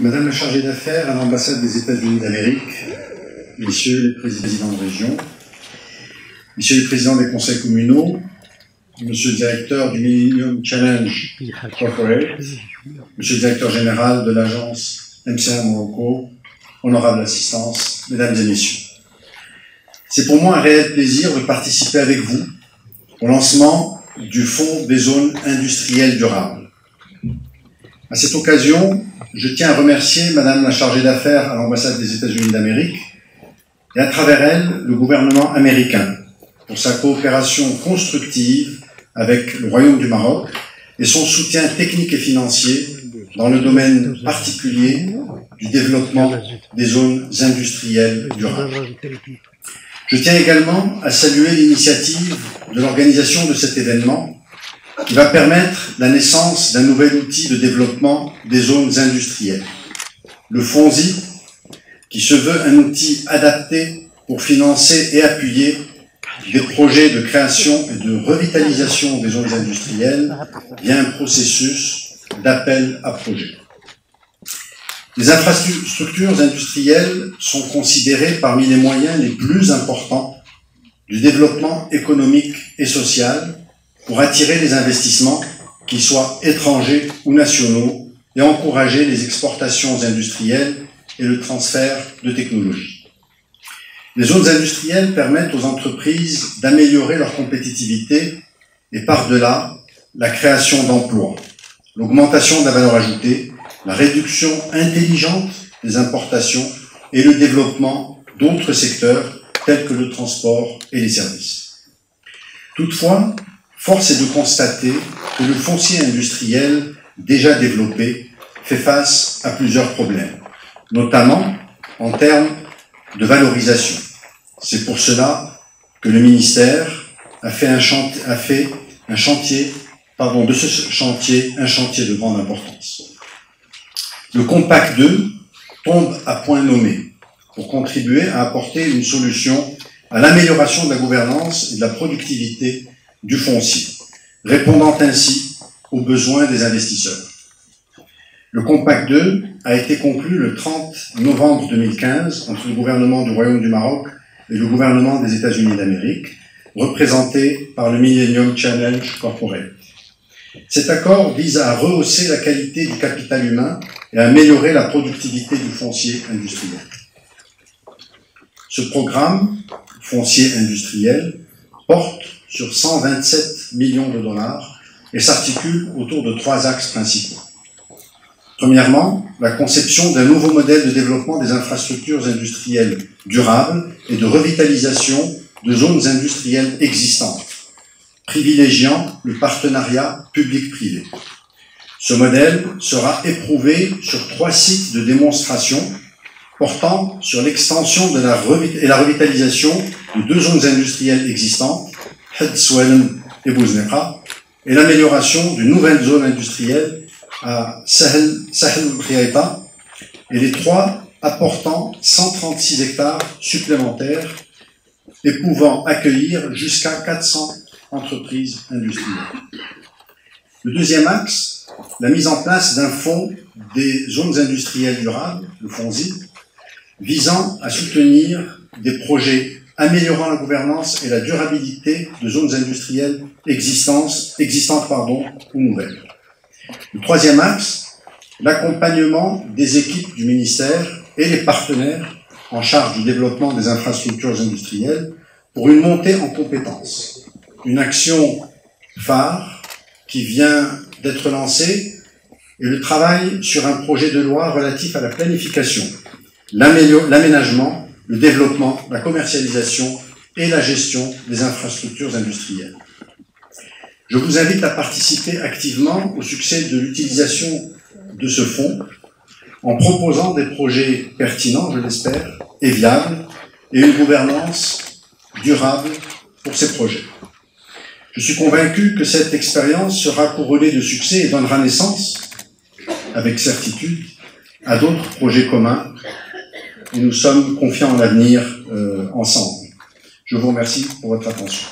Madame la chargée d'affaires à l'ambassade des États-Unis d'Amérique, Messieurs les présidents de région, Messieurs les présidents des conseils communaux, Monsieur le directeur du Millennium Challenge Corporate, Monsieur le directeur général de l'agence MCA Morocco, honorable assistance, Mesdames et Messieurs. C'est pour moi un réel plaisir de participer avec vous au lancement du Fonds des zones industrielles durables. À cette occasion, je tiens à remercier Madame la chargée d'affaires à l'ambassade des États-Unis d'Amérique et à travers elle, le gouvernement américain pour sa coopération constructive avec le Royaume du Maroc et son soutien technique et financier dans le domaine particulier du développement des zones industrielles durables. Je tiens également à saluer l'initiative de l'organisation de cet événement qui va permettre la naissance d'un nouvel outil de développement des zones industrielles. Le FONZI, qui se veut un outil adapté pour financer et appuyer des projets de création et de revitalisation des zones industrielles via un processus d'appel à projets. Les infrastructures industrielles sont considérées parmi les moyens les plus importants du développement économique et social pour attirer les investissements, qu'ils soient étrangers ou nationaux, et encourager les exportations industrielles et le transfert de technologies. Les zones industrielles permettent aux entreprises d'améliorer leur compétitivité et par-delà la création d'emplois, l'augmentation de la valeur ajoutée, la réduction intelligente des importations et le développement d'autres secteurs tels que le transport et les services. Toutefois, force est de constater que le foncier industriel déjà développé fait face à plusieurs problèmes, notamment en termes de valorisation. C'est pour cela que le ministère a fait un chantier de grande importance. Le Compact 2 tombe à point nommé pour contribuer à apporter une solution à l'amélioration de la gouvernance et de la productivité du foncier, répondant ainsi aux besoins des investisseurs. Le Compact 2 a été conclu le 30 novembre 2015 entre le gouvernement du Royaume du Maroc et le gouvernement des États-Unis d'Amérique, représenté par le Millennium Challenge Corporate. Cet accord vise à rehausser la qualité du capital humain et à améliorer la productivité du foncier industriel. Ce programme foncier industriel porte sur 127 millions de dollars et s'articule autour de 3 axes principaux. Premièrement, la conception d'un nouveau modèle de développement des infrastructures industrielles durables et de revitalisation de zones industrielles existantes, privilégiant le partenariat public-privé. Ce modèle sera éprouvé sur 3 sites de démonstration portant sur l'extension et la revitalisation de 2 zones industrielles existantes, Hedswellen et Bouzneqa, et l'amélioration d'une nouvelle zone industrielle à Sahel Khiaita, et les 3 apportant 136 hectares supplémentaires et pouvant accueillir jusqu'à 400 entreprises industrielles. Le deuxième axe, la mise en place d'un fonds des zones industrielles durables, le FONZI, visant à soutenir des projets améliorant la gouvernance et la durabilité de zones industrielles existantes ou nouvelles. Le troisième axe, l'accompagnement des équipes du ministère et les partenaires en charge du développement des infrastructures industrielles pour une montée en compétences. Une action phare qui vient d'être lancée est le travail sur un projet de loi relatif à la planification, l'aménagement, le développement, la commercialisation et la gestion des infrastructures industrielles. Je vous invite à participer activement au succès de l'utilisation de ce fonds en proposant des projets pertinents, je l'espère, et viables, et une gouvernance durable pour ces projets. Je suis convaincu que cette expérience sera couronnée de succès et donnera naissance, avec certitude, à d'autres projets communs, et nous sommes confiants en l'avenir ensemble. Je vous remercie pour votre attention.